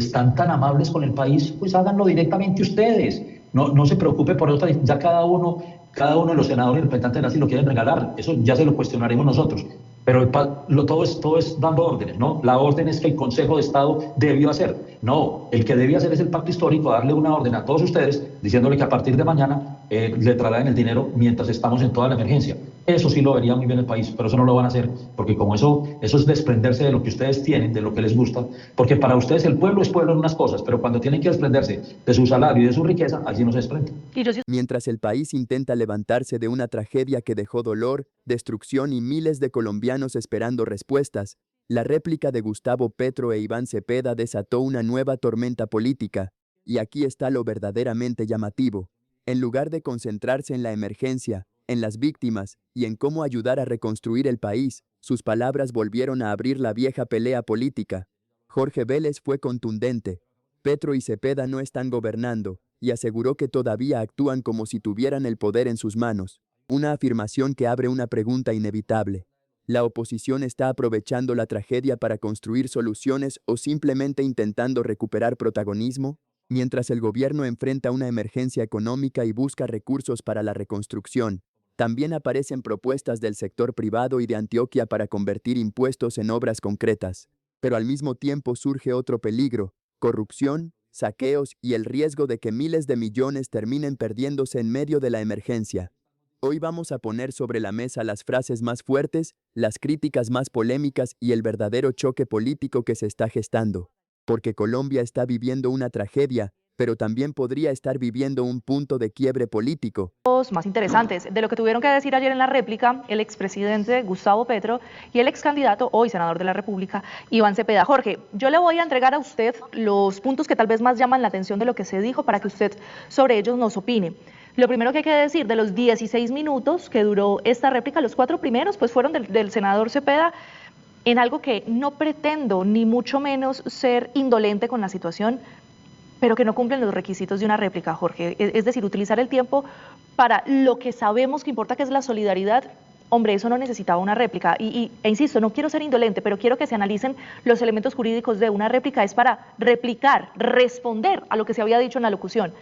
están tan amables con el país, pues háganlo directamente ustedes. No se preocupe por otra, ya cada uno de los senadores y representantes de la si lo quieren regalar, eso ya se lo cuestionaremos nosotros. Pero todo es dando órdenes, ¿no? La orden es que el Consejo de Estado debió hacer. No, el que debía hacer es el pacto histórico, darle una orden a todos ustedes, diciéndole que a partir de mañana le trasladen el dinero mientras estamos en toda la emergencia. Eso sí lo vería muy bien el país, pero eso no lo van a hacer, porque como eso es desprenderse de lo que ustedes tienen, de lo que les gusta, porque para ustedes el pueblo es pueblo en unas cosas, pero cuando tienen que desprenderse de su salario y de su riqueza, allí no se desprenden. Mientras el país intenta levantarse de una tragedia que dejó dolor, destrucción y miles de colombianos esperando respuestas, la réplica de Gustavo Petro e Iván Cepeda desató una nueva tormenta política, y aquí está lo verdaderamente llamativo. En lugar de concentrarse en la emergencia, en las víctimas y en cómo ayudar a reconstruir el país, sus palabras volvieron a abrir la vieja pelea política. Jorge Vélez fue contundente. Petro y Cepeda no están gobernando, y aseguró que todavía actúan como si tuvieran el poder en sus manos. Una afirmación que abre una pregunta inevitable. ¿La oposición está aprovechando la tragedia para construir soluciones o simplemente intentando recuperar protagonismo? Mientras el gobierno enfrenta una emergencia económica y busca recursos para la reconstrucción, también aparecen propuestas del sector privado y de Antioquia para convertir impuestos en obras concretas. Pero al mismo tiempo surge otro peligro: corrupción, saqueos y el riesgo de que miles de millones terminen perdiéndose en medio de la emergencia. Hoy vamos a poner sobre la mesa las frases más fuertes, las críticas más polémicas y el verdadero choque político que se está gestando. Porque Colombia está viviendo una tragedia, pero también podría estar viviendo un punto de quiebre político. Más interesantes de lo que tuvieron que decir ayer en la réplica el expresidente Gustavo Petro y el excandidato, hoy senador de la República, Iván Cepeda. Jorge, yo le voy a entregar a usted los puntos que tal vez más llaman la atención de lo que se dijo para que usted sobre ellos nos opine. Lo primero que hay que decir, de los 16 minutos que duró esta réplica, los 4 primeros pues fueron del senador Cepeda, en algo que no pretendo ni mucho menos ser indolente con la situación, pero que no cumplen los requisitos de una réplica, Jorge. Es decir, utilizar el tiempo para lo que sabemos que importa, que es la solidaridad. Hombre, eso no necesitaba una réplica. E insisto, no quiero ser indolente, pero quiero que se analicen los elementos jurídicos de una réplica. Es para replicar, responder a lo que se había dicho en la locución.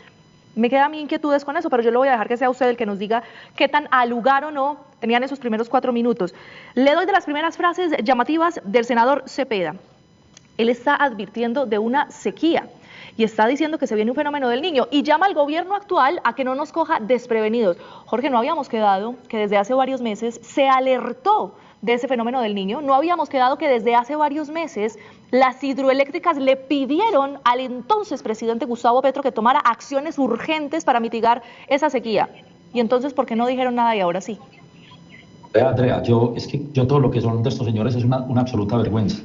Me quedan mis inquietudes con eso, pero yo le voy a dejar que sea usted el que nos diga qué tan al lugar o no tenían esos primeros 4 minutos. Le doy de las primeras frases llamativas del senador Cepeda. Él está advirtiendo de una sequía y está diciendo que se viene un fenómeno del Niño y llama al gobierno actual a que no nos coja desprevenidos. Jorge, no habíamos quedado que desde hace varios meses se alertó de ese fenómeno del Niño, no habíamos quedado que desde hace varios meses las hidroeléctricas le pidieron al entonces presidente Gustavo Petro que tomara acciones urgentes para mitigar esa sequía. Y entonces, ¿por qué no dijeron nada y ahora sí? Andrea, yo todo lo que son de estos señores es una absoluta vergüenza.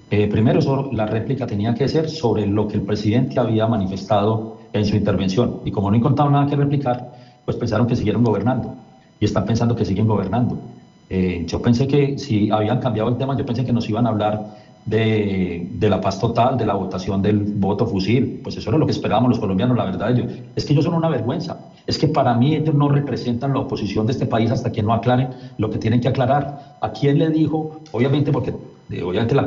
Primero, la réplica tenía que ser sobre lo que el presidente había manifestado en su intervención. Y como no encontraron nada que replicar, pues pensaron que siguieron gobernando. Y están pensando que siguen gobernando. Yo pensé que si habían cambiado el tema, yo pensé que nos iban a hablar de la paz total, de la votación del voto fusil. Pues eso era lo que esperábamos los colombianos, la verdad. Es que ellos son una vergüenza. Es que para mí ellos no representan la oposición de este país hasta que no aclaren lo que tienen que aclarar. ¿A quién le dijo? Obviamente la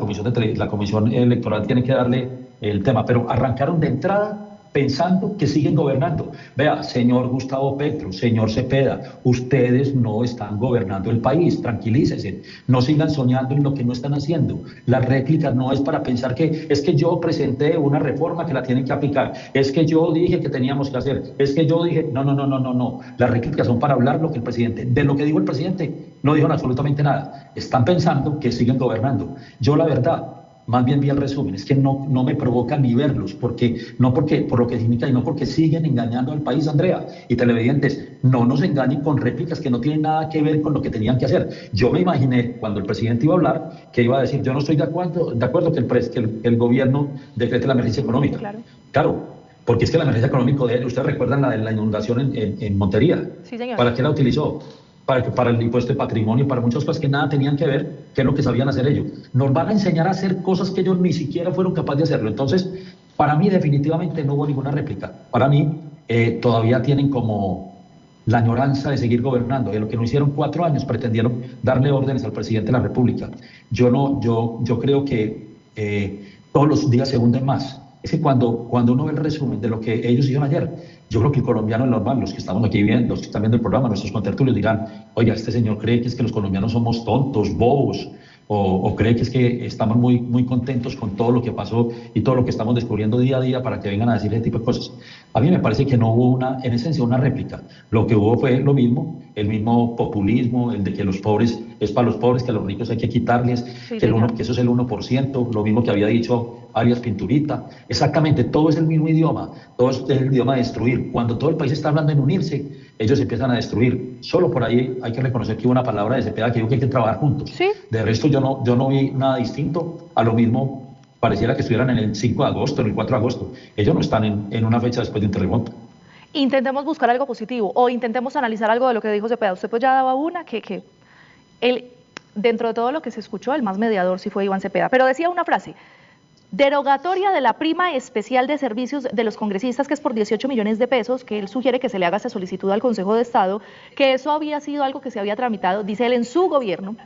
comisión electoral tiene que darle el tema, pero arrancaron de entrada pensando que siguen gobernando. Vea, señor Gustavo Petro, señor Cepeda, ustedes no están gobernando el país, tranquilícense, no sigan soñando en lo que no están haciendo. La réplica no es para pensar que es que yo presenté una reforma que la tienen que aplicar, es que yo dije que teníamos que hacer, es que yo dije, no. Las réplicas son para hablar lo que el presidente, de lo que dijo el presidente, no dijo absolutamente nada. Están pensando que siguen gobernando. Yo la verdad, más bien vi el resumen, es que no me provoca ni verlos, por lo que significa y no porque siguen engañando al país, Andrea, y televidentes, no nos engañen con réplicas que no tienen nada que ver con lo que tenían que hacer. Yo me imaginé, cuando el presidente iba a hablar, que iba a decir, yo no estoy de acuerdo que el gobierno decrete la emergencia económica. Claro, porque es que la emergencia económica, ustedes recuerdan la inundación en Montería. Sí, señor. ¿Para qué la utilizó? Para el impuesto de patrimonio, para muchas cosas que nada tenían que ver, que es lo que sabían hacer ellos. Nos van a enseñar a hacer cosas que ellos ni siquiera fueron capaces de hacerlo. Entonces, para mí definitivamente no hubo ninguna réplica. Para mí todavía tienen como la añoranza de seguir gobernando. De lo que no hicieron 4 años, pretendieron darle órdenes al presidente de la República. Yo creo que todos los días se hunden más. es que cuando uno ve el resumen de lo que ellos hicieron ayer, yo creo que el colombiano es normal, los que estamos aquí viendo, los que están viendo el programa, nuestros contertulios dirán, oiga, este señor cree que es que los colombianos somos tontos, bobos, o cree que es que estamos muy contentos con todo lo que pasó y todo lo que estamos descubriendo día a día para que vengan a decir ese tipo de cosas. A mí me parece que no hubo en esencia una réplica. Lo que hubo fue lo mismo, el mismo populismo, el de que los pobres es para los pobres, que a los ricos hay que quitarles, Sí, que señor. eso es el 1%, lo mismo que había dicho Arias Pinturita. Exactamente, todo es el mismo idioma, todo es el idioma de destruir. Cuando todo el país está hablando en unirse, ellos empiezan a destruir. Solo por ahí hay que reconocer que hubo una palabra de Cepeda que dijo que hay que trabajar juntos. Sí. De resto, yo no vi nada distinto a lo mismo. Pareciera que estuvieran en el 5 de agosto, en el 4 de agosto. Ellos no están en una fecha después de un terremoto. Intentemos buscar algo positivo o intentemos analizar algo de lo que dijo Cepeda. Usted pues ya daba una que él, dentro de todo lo que se escuchó, el más mediador sí fue Iván Cepeda, pero decía una frase: derogatoria de la prima especial de servicios de los congresistas, que es por 18 millones de pesos, que él sugiere que se le haga esa solicitud al Consejo de Estado, que eso había sido algo que se había tramitado, dice él, en su gobierno.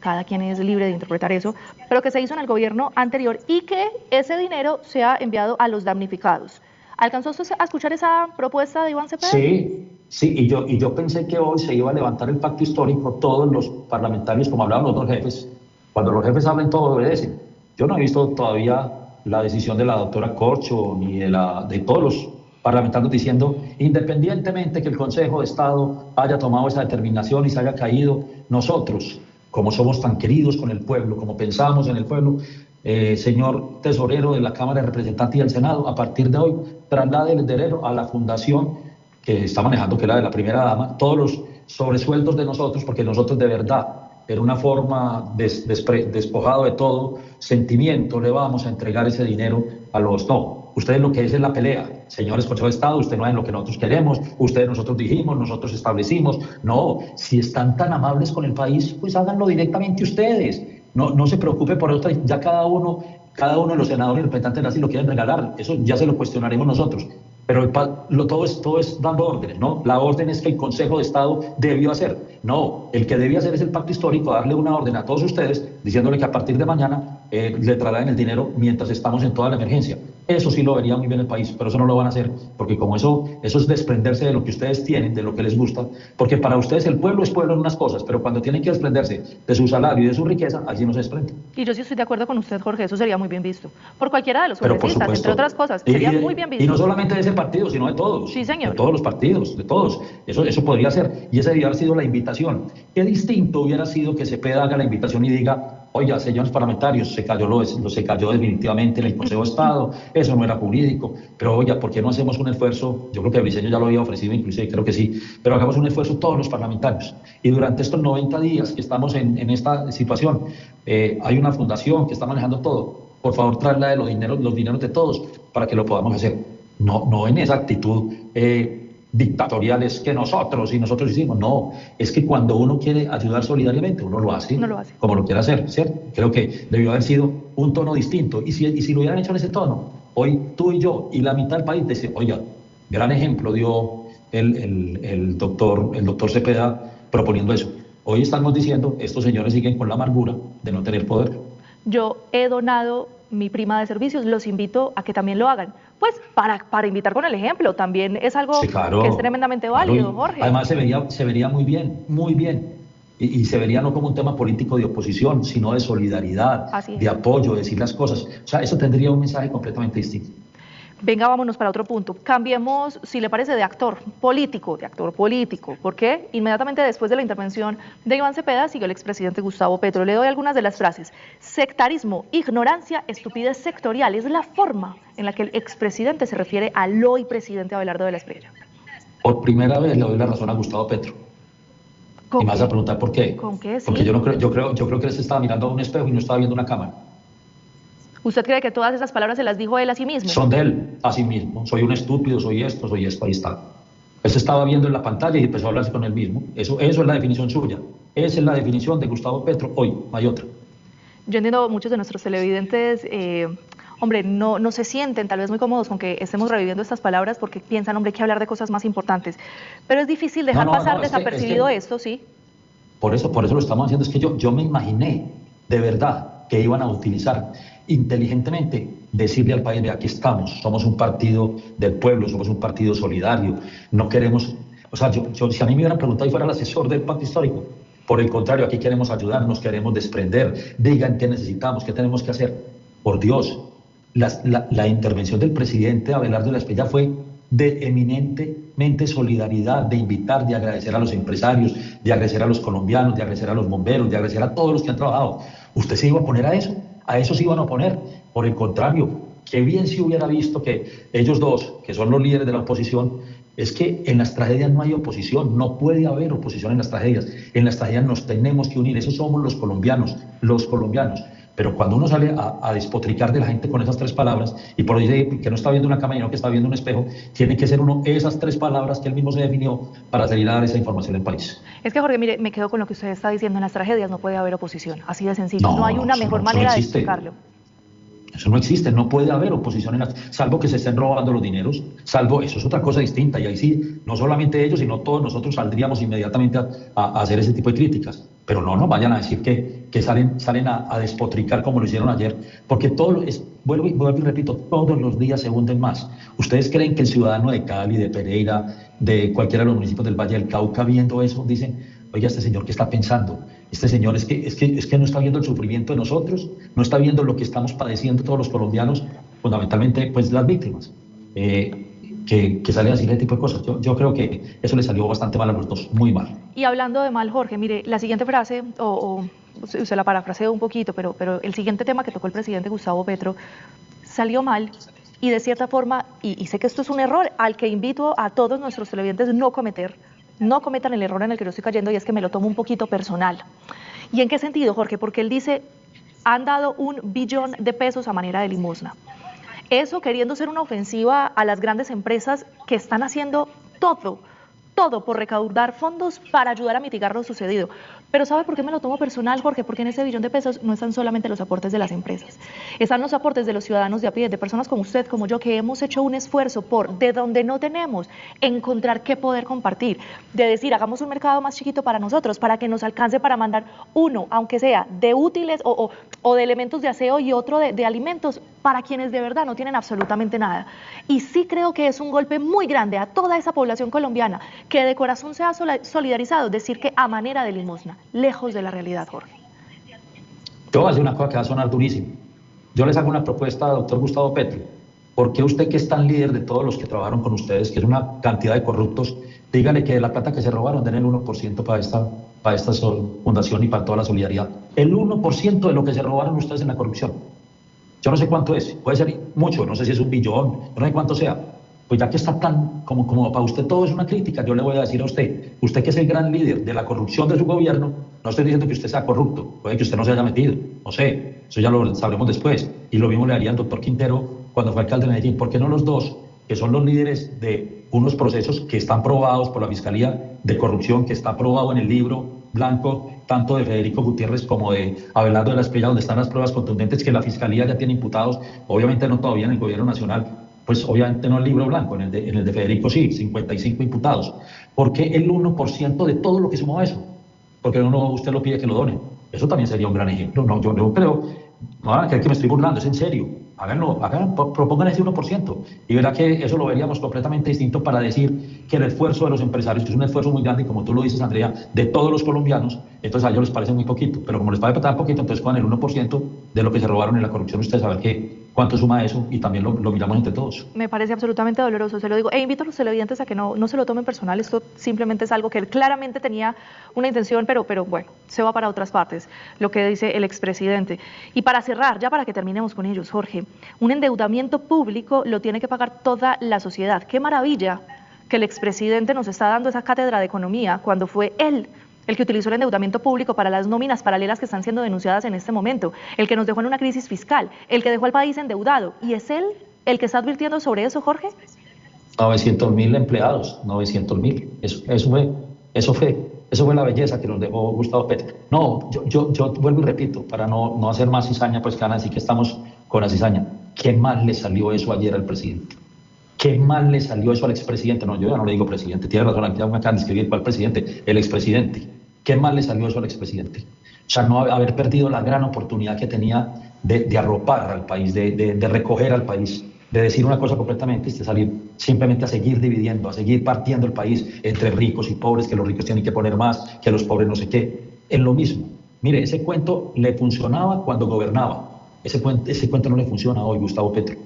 Cada quien es libre de interpretar eso, pero que se hizo en el gobierno anterior y que ese dinero sea enviado a los damnificados. ¿Alcanzó usted a escuchar esa propuesta de Iván Cepeda? Sí, y yo pensé que hoy se iba a levantar el pacto histórico, todos los parlamentarios, como hablaban los dos jefes, cuando los jefes hablen todos obedecen. Yo no he visto todavía la decisión de la doctora Corcho ni de todos los parlamentarios diciendo, independientemente que el Consejo de Estado haya tomado esa determinación y se haya caído, nosotros, como somos tan queridos con el pueblo, como pensamos en el pueblo, señor tesorero de la Cámara de Representantes y del Senado, a partir de hoy traslade el dinero a la fundación que está manejando, que es la de la primera dama, todos los sobresueldos de nosotros, porque nosotros de verdad, en una forma despojado de todo sentimiento, le vamos a entregar ese dinero a los no. Ustedes lo que es la pelea, señores Consejo de Estado, ustedes no es lo que nosotros queremos, ustedes nosotros dijimos, nosotros establecimos. No, si están tan amables con el país, pues háganlo directamente ustedes. No se preocupe por otra, ya cada uno de los senadores y representantes así lo quieren regalar, eso ya se lo cuestionaremos nosotros. Pero todo es dando órdenes, ¿no? La orden es que el Consejo de Estado debió hacer. No, el que debía hacer es el pacto histórico, darle una orden a todos ustedes, diciéndole que a partir de mañana le trasladen el dinero mientras estamos en toda la emergencia. Eso sí lo vería muy bien el país, pero eso no lo van a hacer, porque como eso es desprenderse de lo que ustedes tienen, de lo que les gusta, porque para ustedes el pueblo es pueblo en unas cosas, pero cuando tienen que desprenderse de su salario y de su riqueza, allí no se desprenden. Y yo sí estoy de acuerdo con usted, Jorge, eso sería muy bien visto. Por cualquiera de los Pero por congresistas, entre supuesto. otras cosas, sería muy bien visto. Y no solamente de ese partido, sino de todos. Sí, señor. De todos los partidos, de todos. Eso podría ser. Y esa debería haber sido la invitación. Qué distinto hubiera sido que Cepeda haga la invitación y diga, oiga, señores parlamentarios, se cayó definitivamente en el Consejo de Estado, eso no era jurídico, pero oiga, ¿por qué no hacemos un esfuerzo? Yo creo que Briceño ya lo había ofrecido, inclusive creo que sí, pero hagamos un esfuerzo todos los parlamentarios. Y durante estos 90 días que estamos en esta situación, hay una fundación que está manejando todo. Por favor, traslade los dineros de todos para que lo podamos hacer. No en esa actitud dictatoriales que nosotros hicimos. No, es que cuando uno quiere ayudar solidariamente, uno lo hace, como lo quiere hacer, ¿cierto? Creo que debió haber sido un tono distinto. Y si lo hubieran hecho en ese tono, hoy tú y yo y la mitad del país dice, oiga, gran ejemplo dio el doctor Cepeda proponiendo eso. Hoy estamos diciendo, estos señores siguen con la amargura de no tener poder. Yo he donado mi prima de servicios, los invito a que también lo hagan. Pues para invitar con el ejemplo, también es algo sí, claro, que es tremendamente válido, claro. Jorge. Además se vería muy bien, muy bien. Y se vería no como un tema político de oposición, sino de solidaridad, de apoyo, de decir las cosas. O sea, eso tendría un mensaje completamente distinto. Venga, vámonos para otro punto. Cambiemos, si le parece, de actor político. Porque inmediatamente después de la intervención de Iván Cepeda siguió el expresidente Gustavo Petro. Le doy algunas de las frases. Sectarismo, ignorancia, estupidez sectorial. Es la forma en la que el expresidente se refiere al hoy presidente Abelardo de la Espriella. Por primera vez le doy la razón a Gustavo Petro. Y me vas a preguntar por qué. ¿Con qué? Sí. Porque yo creo que él se estaba mirando a un espejo y no estaba viendo una cámara. ¿Usted cree que todas esas palabras se las dijo él a sí mismo? Son de él, a sí mismo. Soy un estúpido, soy esto, ahí está. Él se estaba viendo en la pantalla y empezó a hablarse con él mismo. Eso es la definición suya. Esa es la definición de Gustavo Petro hoy, no hay otra. Yo entiendo, muchos de nuestros televidentes, no se sienten tal vez muy cómodos con que estemos reviviendo estas palabras porque piensan, hombre, hay que hablar de cosas más importantes. Pero es difícil dejar pasar desapercibido esto, ¿sí? Por eso lo estamos haciendo. Es que yo me imaginé, de verdad, que iban a utilizar inteligentemente decirle al país, aquí estamos, somos un partido del pueblo, somos un partido solidario, no queremos, o sea, si a mí me hubieran preguntado y fuera el asesor del pacto histórico, por el contrario, aquí queremos ayudar, nos queremos desprender, digan qué necesitamos, qué tenemos que hacer. Por Dios, la intervención del presidente Abelardo de la Espriella fue de eminentemente solidaridad, de invitar, de agradecer a los empresarios, de agradecer a los colombianos, de agradecer a los bomberos, de agradecer a todos los que han trabajado. ¿Usted se iba a poner a eso? ¿A eso se iban a oponer? Por el contrario, qué bien si hubiera visto que ellos dos, que son los líderes de la oposición, es que en las tragedias no hay oposición, no puede haber oposición en las tragedias. En las tragedias nos tenemos que unir, esos somos los colombianos, los colombianos. Pero cuando uno sale a despotricar de la gente con esas tres palabras, y por ahí dice que no está viendo una cámara, sino que está viendo un espejo, tiene que ser uno esas tres palabras que él mismo se definió para salir a dar esa información al país. Es que, Jorge, mire, me quedo con lo que usted está diciendo, en las tragedias no puede haber oposición, así de sencillo, no hay una mejor manera de explicarlo. Eso no existe, no puede haber oposición, salvo que se estén robando los dineros, salvo, eso es otra cosa distinta, y ahí sí, no solamente ellos, sino todos nosotros saldríamos inmediatamente a hacer ese tipo de críticas. Pero no nos vayan a decir que salen a despotricar como lo hicieron ayer, porque vuelvo y repito, todos los días se hunden más. ¿Ustedes creen que el ciudadano de Cali, de Pereira, de cualquiera de los municipios del Valle del Cauca, viendo eso, dicen, oiga, este señor, ¿qué está pensando? Este señor es que no está viendo el sufrimiento de nosotros, no está viendo lo que estamos padeciendo todos los colombianos, fundamentalmente pues las víctimas, que salen a decir ese tipo de cosas. Yo creo que eso le salió bastante mal a los dos, muy mal. Y hablando de mal, Jorge, mire, la siguiente frase, se la parafraseo un poquito, pero el siguiente tema que tocó el presidente Gustavo Petro salió mal y de cierta forma, y sé que esto es un error al que invito a todos nuestros televidentes no cometan el error en el que yo estoy cayendo, y es que me lo tomo un poquito personal. ¿Y en qué sentido, Jorge? Porque él dice, han dado $1 billón de pesos a manera de limosna. Eso queriendo ser una ofensiva a las grandes empresas que están haciendo todo por recaudar fondos para ayudar a mitigar lo sucedido. Pero ¿sabe por qué me lo tomo personal, Jorge? Porque en ese $1 billón de pesos no están solamente los aportes de las empresas, están los aportes de los ciudadanos de a pie, de personas como usted, como yo, que hemos hecho un esfuerzo por, de donde no tenemos, encontrar qué poder compartir, de decir, hagamos un mercado más chiquito para nosotros, para que nos alcance para mandar uno, aunque sea de útiles o de elementos de aseo y otro de alimentos, para quienes de verdad no tienen absolutamente nada. Y sí creo que es un golpe muy grande a toda esa población colombiana que de corazón se ha solidarizado, decir que a manera de limosna, lejos de la realidad, Jorge. Te voy a decir una cosa que va a sonar durísimo. Yo les hago una propuesta, doctor Gustavo Petro. ¿Por qué usted, que es tan líder de todos los que trabajaron con ustedes, que es una cantidad de corruptos, dígale que de la plata que se robaron den el 1% para esta fundación y para toda la solidaridad? El 1% de lo que se robaron ustedes en la corrupción. Yo no sé cuánto es, puede ser mucho, no sé si es $1 billón, no sé cuánto sea. Pues ya que está tan, como para usted todo es una crítica, yo le voy a decir a usted que es el gran líder de la corrupción de su gobierno, no estoy diciendo que usted sea corrupto, puede que usted no se haya metido, no sé, eso ya lo sabremos después. Y lo mismo le haría al doctor Quintero cuando fue alcalde de Medellín. ¿Por qué no los dos, que son los líderes de unos procesos que están probados por la Fiscalía de Corrupción, que está probado en el libro blanco, tanto de Federico Gutiérrez como de Abelardo de la Espriella, donde están las pruebas contundentes que la Fiscalía ya tiene imputados, obviamente no todavía en el gobierno nacional, pues obviamente no el libro blanco, en el de Federico sí, 55 imputados. ¿Por qué el 1% de todo lo que sumó eso? Porque usted lo pide que lo done. Eso también sería un gran ejemplo. No, yo no creo, no van a creer que me estoy burlando, es en serio. Propongan ese 1% y verá que eso lo veríamos completamente distinto para decir que el esfuerzo de los empresarios, que es un esfuerzo muy grande, y como tú lo dices, Andrea, de todos los colombianos, entonces a ellos les parece muy poquito, pero como les parece tan poquito, entonces con el 1% de lo que se robaron en la corrupción, ustedes saben cuánto suma eso y también lo miramos entre todos. Me parece absolutamente doloroso, se lo digo, e invito a los televidentes a que no se lo tomen personal, esto simplemente es algo que él claramente tenía una intención, pero bueno, se va para otras partes, lo que dice el expresidente. Y para cerrar, ya para que terminemos con ellos, Jorge, un endeudamiento público lo tiene que pagar toda la sociedad. Qué maravilla que el expresidente nos está dando esa cátedra de economía cuando fue él el que utilizó el endeudamiento público para las nóminas paralelas que están siendo denunciadas en este momento, el que nos dejó en una crisis fiscal, el que dejó al país endeudado. ¿Y es él el que está advirtiendo sobre eso, Jorge? 900.000 empleados, 900.000. Eso fue la belleza que nos dejó Gustavo Petro. No, yo vuelvo y repito, para no hacer más cizaña, pues que van a decir que estamos con la cizaña. ¿Qué mal le salió eso ayer al presidente? ¿Qué mal le salió eso al expresidente? No, yo ya no le digo presidente, tiene razón, aquí me acaban de escribir cuál presidente, el expresidente. ¿Qué mal le salió eso al expresidente? O sea, no haber perdido la gran oportunidad que tenía de arropar al país, de recoger al país, de decir una cosa completamente y de salir simplemente a seguir dividiendo, a seguir partiendo el país entre ricos y pobres, que los ricos tienen que poner más, que los pobres no sé qué. Es lo mismo. Mire, ese cuento le funcionaba cuando gobernaba. Ese cuento no le funciona hoy, Gustavo Petro,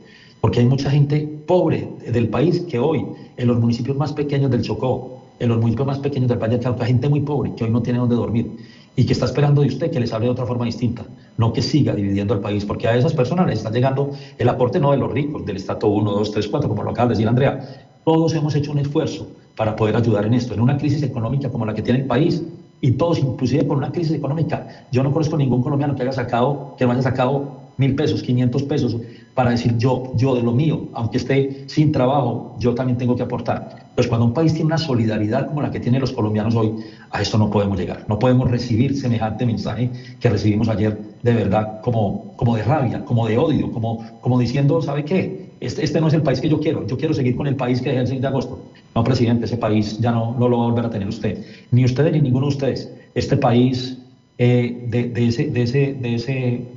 porque hay mucha gente pobre del país que hoy, en los municipios más pequeños del Chocó, en los municipios más pequeños del Valle del Cauca, gente muy pobre que hoy no tiene dónde dormir y que está esperando de usted que les hable de otra forma distinta, no que siga dividiendo el país, porque a esas personas les está llegando el aporte no de los ricos, del estrato 1, 2, 3, 4, como lo acaba de decir Andrea. Todos hemos hecho un esfuerzo para poder ayudar en esto, en una crisis económica como la que tiene el país, y todos, inclusive con una crisis económica. Yo no conozco ningún colombiano que no haya sacado 1.000 pesos, 500 pesos, para decir yo de lo mío, aunque esté sin trabajo, yo también tengo que aportar. Pues cuando un país tiene una solidaridad como la que tienen los colombianos hoy, a esto no podemos llegar. No podemos recibir semejante mensaje que recibimos ayer, de verdad, como de rabia, como de odio, como diciendo, ¿sabe qué? Este no es el país que yo quiero seguir con el país que dejé el 6 de agosto. No, presidente, ese país ya no lo va a volver a tener usted, ni ustedes ni ninguno de ustedes. Este país, de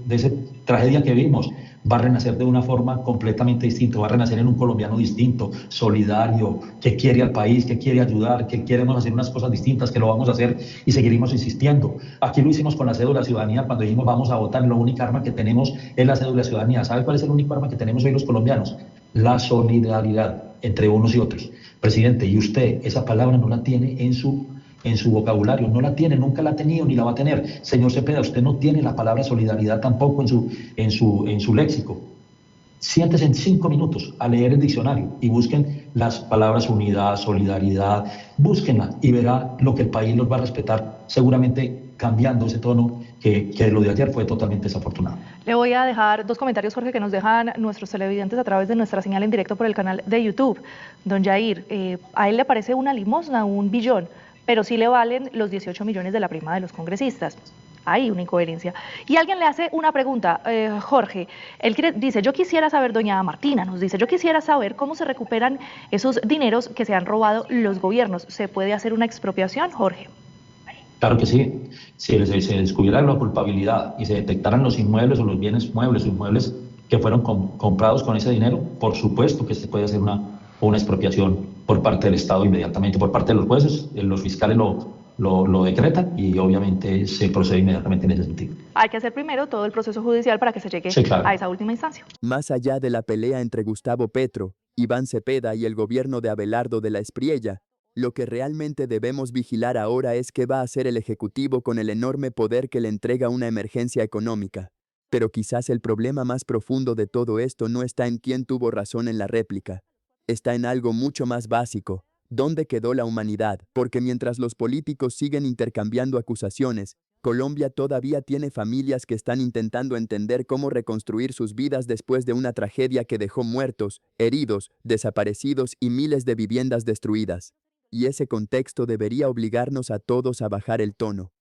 esa tragedia que vimos, va a renacer de una forma completamente distinta, va a renacer en un colombiano distinto, solidario, que quiere al país, que quiere ayudar, que queremos hacer unas cosas distintas, que lo vamos a hacer y seguiremos insistiendo. Aquí lo hicimos con la cédula de ciudadanía cuando dijimos vamos a votar, la única arma que tenemos es la cédula de ciudadanía. ¿Sabe cuál es el único arma que tenemos hoy los colombianos? La solidaridad entre unos y otros. Presidente, y usted esa palabra no la tiene en su vocabulario, no la tiene, nunca la ha tenido ni la va a tener. Señor Cepeda, usted no tiene la palabra solidaridad tampoco en su léxico. Siéntese en 5 minutos a leer el diccionario y busquen las palabras unidad, solidaridad, búsquenla y verá lo que el país los va a respetar, seguramente cambiando ese tono que lo de ayer fue totalmente desafortunado. Le voy a dejar 2 comentarios, Jorge, que nos dejan nuestros televidentes a través de nuestra señal en directo por el canal de YouTube. Don Jair, a él le parece una limosna, un billón, pero sí le valen los 18 millones de la prima de los congresistas. Hay una incoherencia. Y alguien le hace una pregunta, Jorge, dice, yo quisiera saber, doña Martina nos dice, yo quisiera saber cómo se recuperan esos dineros que se han robado los gobiernos. ¿Se puede hacer una expropiación, Jorge? Claro que sí. Si se descubriera la culpabilidad y se detectaran los inmuebles o los bienes muebles o inmuebles que fueron comprados con ese dinero, por supuesto que se puede hacer una expropiación por parte del Estado inmediatamente, por parte de los jueces, los fiscales lo decretan y obviamente se procede inmediatamente en ese sentido. Hay que hacer primero todo el proceso judicial para que se llegue a esa última instancia. Más allá de la pelea entre Gustavo Petro, Iván Cepeda y el gobierno de Abelardo de la Espriella, lo que realmente debemos vigilar ahora es qué va a hacer el Ejecutivo con el enorme poder que le entrega una emergencia económica. Pero quizás el problema más profundo de todo esto no está en quién tuvo razón en la réplica. Está en algo mucho más básico. ¿Dónde quedó la humanidad? Porque mientras los políticos siguen intercambiando acusaciones, Colombia todavía tiene familias que están intentando entender cómo reconstruir sus vidas después de una tragedia que dejó muertos, heridos, desaparecidos y miles de viviendas destruidas. Y ese contexto debería obligarnos a todos a bajar el tono.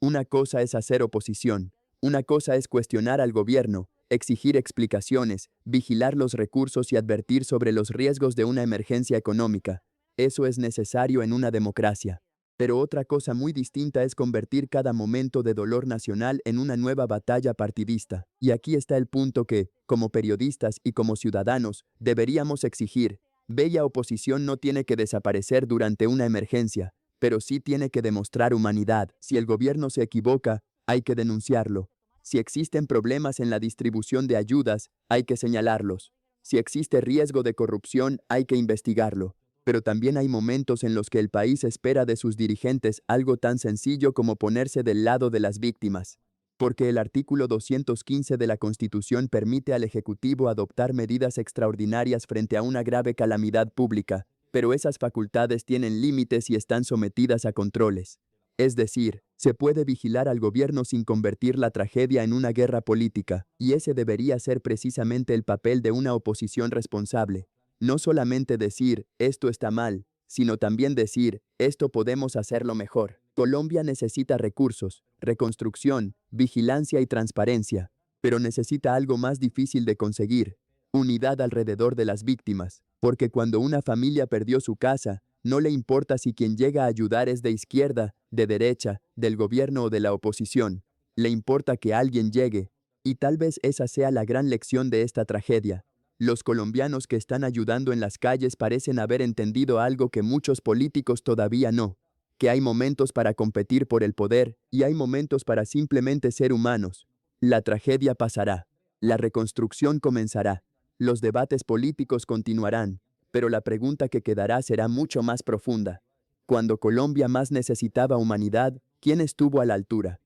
Una cosa es hacer oposición, una cosa es cuestionar al gobierno, exigir explicaciones, vigilar los recursos y advertir sobre los riesgos de una emergencia económica. Eso es necesario en una democracia. Pero otra cosa muy distinta es convertir cada momento de dolor nacional en una nueva batalla partidista. Y aquí está el punto que, como periodistas y como ciudadanos, deberíamos exigir. Bella oposición no tiene que desaparecer durante una emergencia, pero sí tiene que demostrar humanidad. Si el gobierno se equivoca, hay que denunciarlo. Si existen problemas en la distribución de ayudas, hay que señalarlos. Si existe riesgo de corrupción, hay que investigarlo. Pero también hay momentos en los que el país espera de sus dirigentes algo tan sencillo como ponerse del lado de las víctimas. Porque el artículo 215 de la Constitución permite al Ejecutivo adoptar medidas extraordinarias frente a una grave calamidad pública, pero esas facultades tienen límites y están sometidas a controles. Es decir, se puede vigilar al gobierno sin convertir la tragedia en una guerra política, y ese debería ser precisamente el papel de una oposición responsable. No solamente decir, esto está mal, sino también decir, esto podemos hacerlo mejor. Colombia necesita recursos, reconstrucción, vigilancia y transparencia, pero necesita algo más difícil de conseguir, unidad alrededor de las víctimas, porque cuando una familia perdió su casa, no le importa si quien llega a ayudar es de izquierda, de derecha, del gobierno o de la oposición. Le importa que alguien llegue. Y tal vez esa sea la gran lección de esta tragedia. Los colombianos que están ayudando en las calles parecen haber entendido algo que muchos políticos todavía no, que hay momentos para competir por el poder y hay momentos para simplemente ser humanos. La tragedia pasará, la reconstrucción comenzará, los debates políticos continuarán, pero la pregunta que quedará será mucho más profunda. Cuando Colombia más necesitaba humanidad, ¿quién estuvo a la altura?